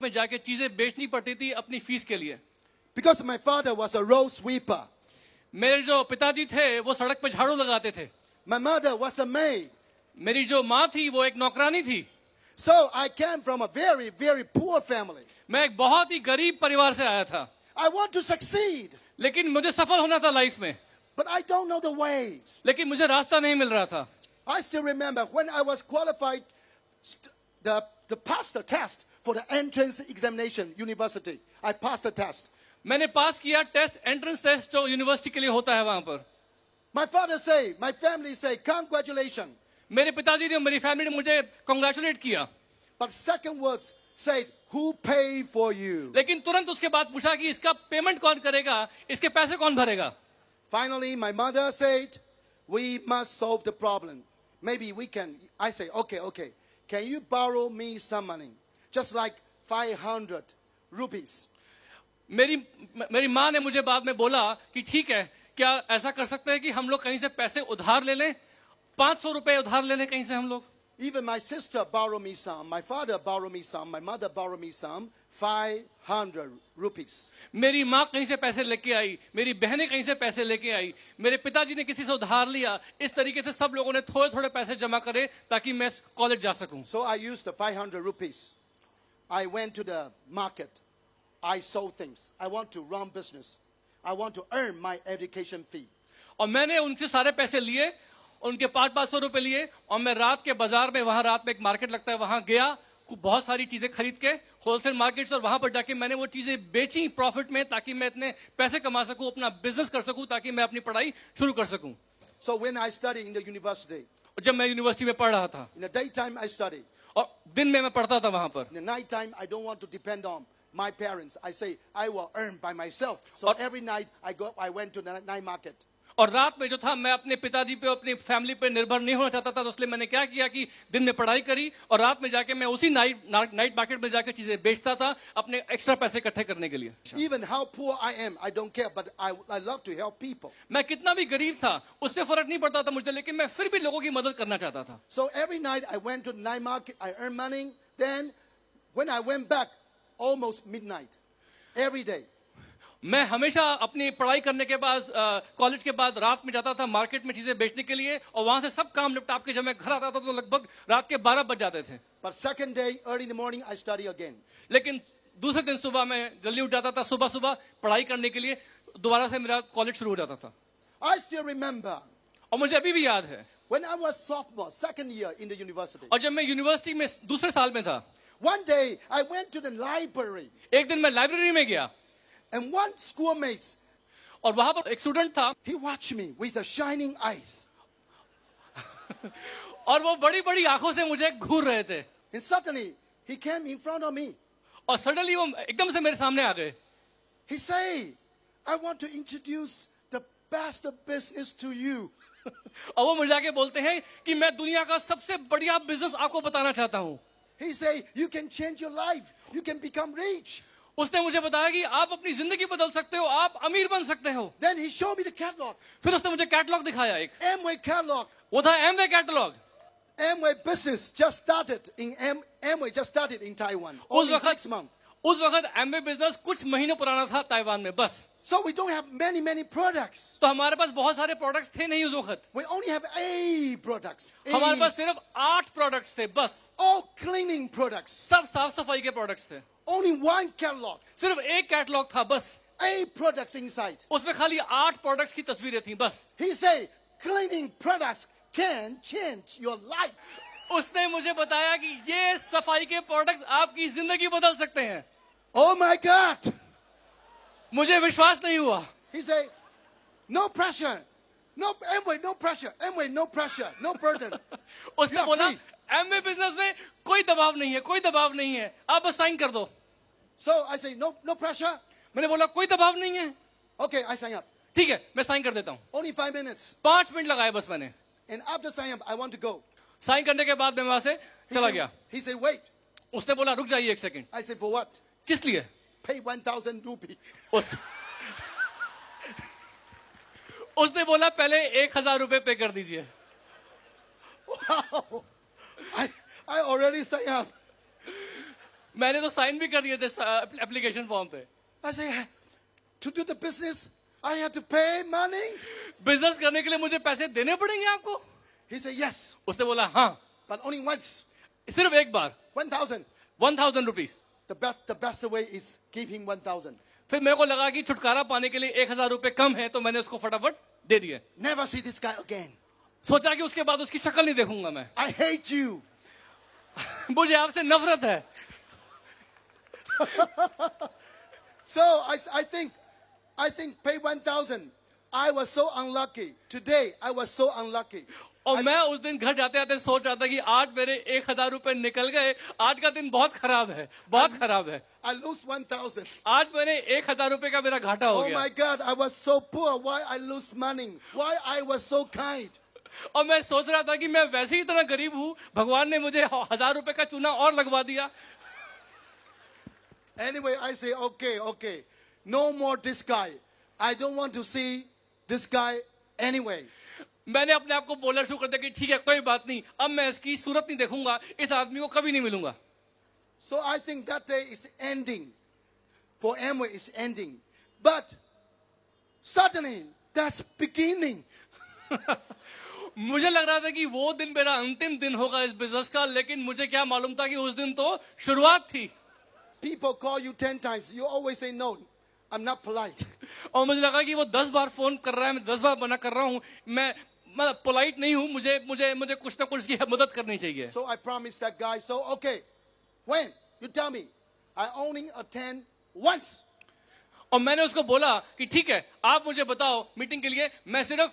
में जाके चीजें बेचनी पड़ती थी अपनी फीस के लिए। Because my father was a road sweeper. मेरे जो पिताजी थे वो सड़क पे झाड़ू लगाते थे। My mother was a maid. मेरी जो माँ थी वो एक नौकरानी थी। So I came from a very, very poor family. मैं एक बहुत ही गरीब परिवार से आया था, I want to succeed, लेकिन मुझे सफल होना था लाइफ में, but I don't know the way. लेकिन मुझे रास्ता नहीं मिल रहा था। I still remember when I was qualified to pass the test for the entrance examination, university. I passed the test. मैंने पास किया टेस्ट, एंट्रेंस टेस्ट जो यूनिवर्सिटी के लिए होता है वहां पर। My father say, my family say, congratulations. मेरे पिताजी ने, मेरी फैमिली ने मुझे कांग्रेचुलेट किया, But second words said, who pay for you? लेकिन तुरंत उसके बाद पूछा कि इसका पेमेंट कौन करेगा, इसके पैसे कौन भरेगा। Finally, my mother said, we must solve the problem. Maybe we can. I say, okay. Can you borrow me some money? Just like 500 rupees. मेरी माँ ने मुझे बाद में बोला कि ठीक है, क्या ऐसा कर सकते हैं कि हम लोग कहीं से पैसे उधार ले लें, 500 रुपए उधार ले लें कहीं से हम लोग। Even my sister borrowed me some, my father borrowed me some, my mother borrowed me some, 500 rupees. मेरी माँ कहीं से पैसे लेके आई, मेरी बहनें कहीं से पैसे लेके आई, मेरे पिताजी ने किसी से उधार लिया। इस तरीके से सब लोगों ने थोड़े थोड़े पैसे जमा करे ताकि मैं कॉलेज जा सकूं। So I used the 500 rupees. I went to the market. I sold things. I want to run business. I want to earn my education fee. और मैंने उनसे सारे पैसे लिए, उनके 500 रुपए लिए, और मैं रात के बाजार में, वहां रात में एक मार्केट लगता है, वहां गया, बहुत सारी चीजें खरीद के होलसेल मार्केट से, और वहां पर जाके मैंने वो चीजें बेची प्रॉफिट में, ताकि मैं इतने पैसे कमा सकूं, अपना बिजनेस कर सकूं, ताकि मैं अपनी पढ़ाई शुरू कर सकूं। So when I studied in the university, जब मैं यूनिवर्सिटी में पढ़ रहा था, in the daytime I studied. और दिन में मैं पढ़ता था वहां पर, In the nighttime I don't want to depend on my parents. I say I will earn by myself. So every night I went to the night market. और रात में जो था मैं अपने पिताजी पे, अपनी फैमिली पे निर्भर नहीं होना चाहता था, तो इसलिए मैंने क्या किया कि दिन में पढ़ाई करी और रात में जाके मैं उसी नाइट मार्केट में जाके चीजें बेचता था अपने एक्स्ट्रा पैसे इकट्ठे करने के लिए। Even how poor I am, I don't care, but I love to help people. मैं कितना भी गरीब था उससे फर्क नहीं पड़ता था मुझे, लेकिन मैं फिर भी लोगों की मदद करना चाहता था। So every night I went to the night market, I earned money. Then when I went back, almost midnight, every day. मैं हमेशा अपनी पढ़ाई करने के बाद, कॉलेज के बाद रात में जाता था मार्केट में चीजें बेचने के लिए, और वहां से सब काम निपटा के जब मैं घर आता था तो लगभग रात के 12 बज जाते थे। But second day, early in the morning, I study again. लेकिन दूसरे दिन सुबह मैं जल्दी उठ जाता था, सुबह पढ़ाई करने के लिए दोबारा से मेरा कॉलेज शुरू हो जाता था। I still remember और मुझे अभी भी याद है, when I was sophomore, second year in the university. और जब मैं यूनिवर्सिटी में दूसरे साल में था, One day I went to the library, एक दिन मैं लाइब्रेरी में गया, and one schoolmate, और वहां पर एक स्टूडेंट था, he watched me with a shining eyes. और वो बड़ी बड़ी आंखों से मुझे घूर रहे थे, And suddenly he came in front of me. और सडनली वो एकदम से मेरे सामने आ गए। He said, I want to introduce the best business to you. और वो मुझे आके बोलते हैं कि मैं दुनिया का सबसे बढ़िया बिजनेस आपको बताना चाहता हूं। He said, you can change your life. You can become rich. उसने मुझे बताया कि आप अपनी जिंदगी बदल सकते हो, आप अमीर बन सकते हो। Then he showed me the catalog. फिर उसने मुझे कैटलॉग दिखाया एक, Amway catalog. वो था Amway catalogue. Amway business just started in Amway just started in Taiwan. Only 6 months. उस वक्त एमवे बिजनेस कुछ महीनों पुराना था ताइवान में बस। So we don't have many products. तो हमारे पास बहुत सारे प्रोडक्ट्स थे नहीं उस वक्त, We only have 8 products. हमारे 8. पास सिर्फ 8 प्रोडक्ट्स थे बस। All cleaning products. सब साफ सफाई के प्रोडक्ट्स थे, Only one catalog. सिर्फ एक कैटलॉग था बस, 8 products inside. उसमें खाली 8 प्रोडक्ट्स की तस्वीरें थी बस। He said, cleaning products can change your life. उसने मुझे बताया कि ये सफाई के प्रोडक्ट्स आपकी जिंदगी बदल सकते हैं। Oh my God. मुझे विश्वास नहीं हुआ। He said, no pressure. No, Amway, no pressure. Amway, no pressure. No burden. उसने You are बोला free. एमवे बिजनेस में कोई दबाव नहीं है, कोई दबाव नहीं है, आप बस साइन कर दो। So I say, no pressure. मैंने बोला कोई दबाव नहीं है, Okay, I sign up. ठीक है मैं साइन कर देता हूँ। Only 5 minutes. 5 मिनट लगाए बस मैंने। And after sign up, I want to go. Sign करने के बाद मैं वहां से चला गया। He said, wait. उसने बोला रुक जाइए 1 second. I said, for what? किस लिए? Pay 1,000 rupee. उसने बोला पहले 1,000 रुपए पे कर दीजिए। Wow. I already signed up. मैंने तो साइन भी कर दिए थे एप्लीकेशन फॉर्म पे। I say, to do the business, I have to pay money? Business करने के लिए मुझे पैसे देने पड़ेंगे आपको? He said, yes, उसने बोला हाँ, but only once. सिर्फ एक बार, 1,000. 1000 rupees. The best way is give him 1,000. फिर मेरे को लगा कि छुटकारा पाने के लिए 1000 रुपए कम है, तो मैंने उसको फटाफट दे दिए। Never see this guy again. सोचा कि उसके बाद उसकी शक्ल नहीं देखूंगा मैं। I hate you. मुझे आपसे नफरत है। So I think pay 1,000. I was so unlucky. Today I was so unlucky. और मैं उस दिन घर जाते आते सोच रहा था कि आज मेरे 1000 रुपए निकल गए, आज का दिन बहुत खराब है, बहुत खराब है। I lose 1,000. आज मैंने 1000 रुपए का मेरा घाटा हो Oh गया। my God, I was so poor. Why I lose money? Why I was so kind? और मैं सोच रहा था कि मैं वैसे ही इतना गरीब हूँ, भगवान ने मुझे 1000 रुपए का चूना और लगवा दिया। Anyway, I say, okay. No more this guy. I don't want to see this guy anyway. मैंने अपने आप को बोलना शुरू कर दिया कि ठीक है, कोई बात नहीं, अब मैं इसकी सूरत नहीं देखूंगा, इस आदमी को कभी नहीं मिलूंगा। So I think that day is ending. For Amway is ending. But suddenly, that's beginning. मुझे लग रहा था कि वो दिन मेरा अंतिम दिन होगा इस बिजनेस का, लेकिन मुझे क्या मालूम था कि उस दिन तो शुरुआत थी। People call you 10 times. You always say no. I'm not polite. और मुझे लगा कि वो 10 बार फोन कर रहा है, मैं 10 बार मना कर रहा हूँ, मैं पोलाइट नहीं हूँ, मुझे कुछ ना कुछ की मदद करनी चाहिए। So I promised that guy. So okay, when you tell me, I only attend once. और मैंने उसको बोला कि ठीक है, आप मुझे बताओ मीटिंग के लिए, मैं सिर्फ